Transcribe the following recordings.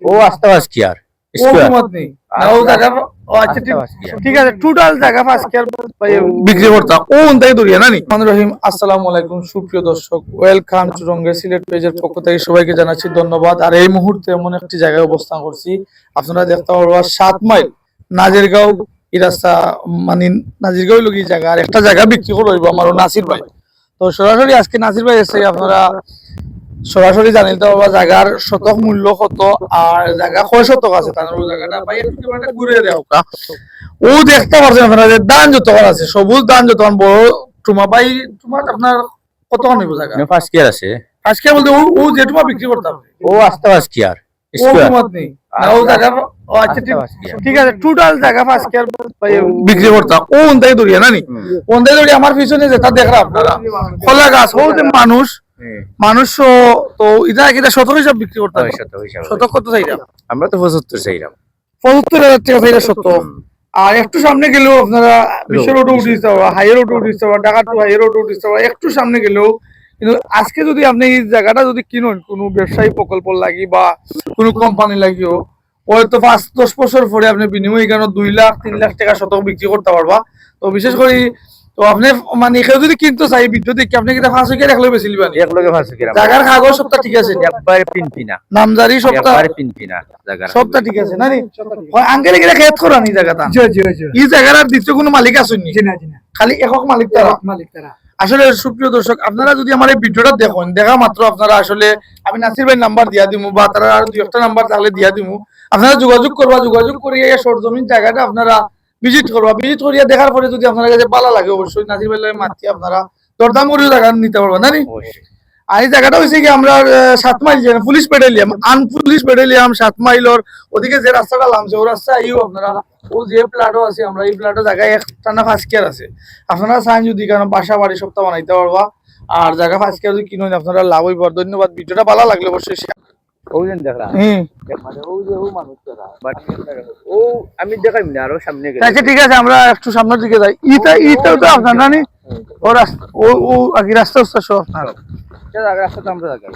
ও আস্তাবাস কি আর স্কয়ার ঠিক আছে টোটাল জায়গা 5 স্কয়ার বিক্রি করতাম ও উনটাই দরিয়া নানি রহিম। আসসালামু আলাইকুম সুপ্রিয় দর্শক, ওয়েলকাম টু রঙ্গের সিলেট পেজের পক্ষ থেকে সবাইকে জানাচ্ছি ধন্যবাদ। আর এই মুহূর্তে এমন একটি জায়গায় অবস্থান করছি, আপনারা দেখতে পারবেন 7 মাইল নাজিরগাঁও এই রাস্তা, মানে নাজিরগাঁও লগি জায়গা আর একটা জায়গা বিক্রি করব আমার নাসির ভাই। তো সরাসরি আজকে নাসির ভাই এসে আপনারা সরাসরি জানিতে পারবা জায়গার শতক মূল্য কত আর জায়গা কয় শতক আছে, তার জায়গাটা ভাই একটু কিমাটা ঘুরে দেও কা। ও দেখতে পারছেন আপনারা যে ধান যত আছে, সবুজ ধান যত বড় টুমা ভাই, টুমা আপনার কত নিব জায়গা? ফার্স্ট ইয়ার আছে। ফার্স্ট ইয়ার বলতে ও যে টুমা বিক্রি করতে হবে ও আস্তাবাস কি আর ও টুমা নেই না ও জায়গা। ও আচ্ছা ঠিক আছে টোটাল জায়গা ফার্স্ট ইয়ার বিক্রি করতাম ও উনটাই দরিয়া নানি উনটাই দরিয়া। আমার পিছনে যেটা দেখরা আপনারা খোলা গাছ ও যে মানুষ তো এটা কিটা শতক হিসাব বিক্রি করতে হবে। শতক কত চাইলাম? আমরা তো 75 চাইলাম। 75,000 টাকা চাইলে শতক। আর একটু সামনে গেলেও আপনারা বিশ্ব রোড উঠে দিতে পারবা, হাই রোড উঠে দিতে পারবা, ঢাকা টু হাই রোড উঠে দিতে পারবা একটু সামনে গেলেও। কিন্তু আজকে যদি আপনি এই জায়গাটা যদি কিনুন কোনো ব্যবসায়ী প্রকল্প লাগি বা কোনো কোম্পানি লাগিও, হয়তো 5-10 বছর পরে আপনি বিনিময় এখানে 2 লাখ 3 লাখ টাকা শতক বিক্রি করতে পারবা। তো বিশেষ করে তো আপনি মানে কেউ যদি কিনতে চাই ভিডিও দেখি আপনি কিটা 5 টাকা এক লগে বেশি লিবেন। এক লগে 5 টাকা জায়গার কাগজ সবটা ঠিক আছে, একবারে পিনপিনা নামজারি সবটা একবারে পিনপিনা জায়গা সবটা ঠিক আছে নানি। আঙ্কেলে গেলে খেত করা নি জায়গাটা। জি জি জি এই জায়গার দ্বিতীয় কোনো মালিক আসেনি? জি না জি না, খালি একক মালিক তারা। আসলে সুপ্রিয় দর্শক, আপনারা যদি আমার এই ভিডিওটা দেখেন, দেখা মাত্র আপনারা আসলে আমি নাসির ভাই নাম্বার দিয়া দিমু বা তারা আর 2-1টা নাম্বার তাহলে দিয়া দিমু, আপনারা যোগাযোগ করবা। যোগাযোগ করে এই সরজমিন জায়গাটা আপনারা ভিজিট করবা। ভিজিট করিয়া দেখার পরে যদি আপনার কাছে ভালো লাগে অবশ্যই নাসির ভাই মাতি আপনারা দরদাম করেও জায়গা নিতে পারবেন নানি। আর এই জায়গাটা হয়েছে কি আমরা 7 মাইল পুলিশ পেডেলিয়াম পুলিশ পেডেলিয়াম 7 মাইলর ওদিকে যে রাস্তাটা নামছে ও রাস্তা আইও আপনারা ও যে প্লাটও আছে আমরা এই প্লাটও জায়গায় একটা না 5 স্কয়ার আছে। আপনারা চান যদি কারণ বাসা বাড়ি সপ্তাহ বানাইতে পারবা আর জায়গা 5 স্কয়ার যদি কিনুন আপনারা লাভ হইব। ধন্যবাদ। ভিডিওটা ভালো লাগলে অবশ্যই ওইজন দেখলা মানে ও যে ও মানুষরা বাট ও আমি দেখাইম না আরো সামনে গেলে। আচ্ছা ঠিক আছে আমরা একটু সামনের দিকে যাই। ইটাও তো আপনার নানি ও রাস্তা ও আগে রাস্তা সব আপনার রাস্তা আমরা জায়গা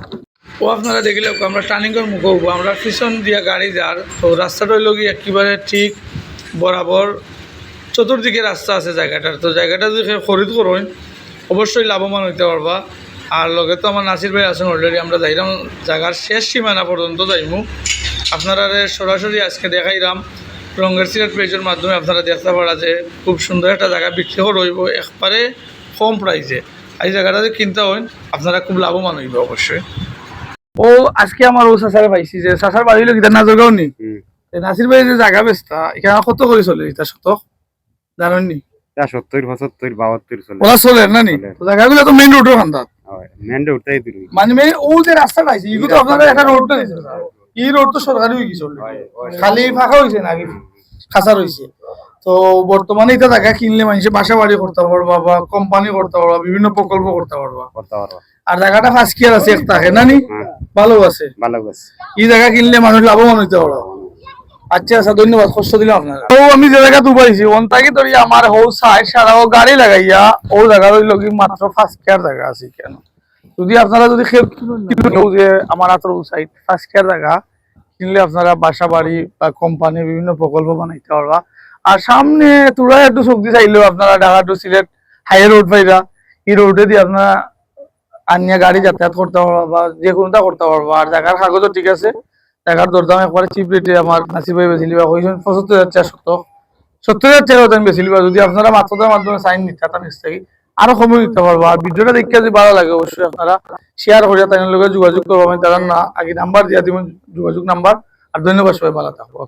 ও আপনারা দেখলে আমরা টার্নিং এর মুখ হবো, আমরা পিছন দিয়া গাড়ি যার তো রাস্তাটা হইল কি একেবারে ঠিক বরাবর চতুর্দিকে রাস্তা আছে জায়গাটার। তো জায়গাটা যদি খরিদ করেন অবশ্যই লাভবান হইতে পারবা। আর লগে তো আমার নাসির ভাই আছেন অলরেডি, আমরা যাইলাম জায়গার শেষ সীমানা পর্যন্ত যাইমু। আপনারা সরাসরি আজকে দেখাইলাম রঙ্গের সিলেট পেজের মাধ্যমে। আপনারা দেখতে পারা যে খুব সুন্দর একটা জায়গা বিক্রি রইব একবারে কম প্রাইসে। এই জায়গাটা যদি কিনতে হয় আপনারা খুব লাভবান হইবে অবশ্যই। ও আজকে আমার ও চাচারে পাইছি যে চাচার বাড়ি হলো কিনা নাজরগাঁও নি নাসির ভাই যে জায়গা বেচতা এখানে কত করে চলে এটা শতক জানেন নি? 70 75 72 চলে ওরা চলে না নি? তো জায়গাগুলো তো মেইন রোডের খান্দাত মেন রোডটাই দিল মানে মেইন ও যে রাস্তাটা আছে এগুলো তো আপনারা একটা রোড না দিছে। এই রোড তো সরকারি হয়ে গেছে খালি ফাঁকা হইছে না আগে খাসা রইছে। তো বর্তমানে এটা জায়গা কিনলে মানুষ বাসা বাড়ি করতে পারবা বা কোম্পানি করতে পারবা, বিভিন্ন প্রকল্প করতে পারবা। আর জায়গাটা 5 স্কয়ার আছে একটা না নি? ভালো আছে এই জায়গা কিনলে মানুষ লাভবান হইতে পারবা। আচ্ছা আচ্ছা ধন্যবাদ, কষ্ট দিলাম আপনারা। তো আমি যে জায়গা দুবাইছি অন্তাকে ধরি আমার হৌ সাইড সারা ও গাড়ি লাগাইয়া ও জায়গা রইল কি মাত্র 5 স্কয়ার জায়গা আছে। কেন যদি আপনারা যদি যে আমার আতর সাইড 5 স্কয়ার জায়গা কিনলে আপনারা বাসা বাড়ি বা কোম্পানি বিভিন্ন প্রকল্প বানাইতে পারবা। আর সামনে তোরা একটু শক্তি চাইলেও আপনারা Dhaka to Sylhet high road পাইরা এই রোডে দিয়ে আপনারা আনিয়া গাড়ি যাতায়াত করতে পারবা বা যে কোনোটা করতে পারবা। আর জায়গার কাগজও ঠিক আছে, জায়গার দরদাম একবারে চিপ রেটে আমার নাসির ভাই বেশি লিবা কইছেন 75,000 টাকা দাম বেশি লিবা। যদি আপনারা মাত্রতার মাধ্যমে সাইন নিতে চান থাকি আরো কমে দিতে পারবো। আর ভিডিওটা দেখে যদি ভালো লাগে অবশ্যই আপনারা শেয়ার করিয়া তাদের লগে যোগাযোগ করবো। আমি তারা না আগে নাম্বার দিয়া দিব যোগাযোগ নাম্বার। আর ধন্যবাদ, সবাই ভালো থাকবো।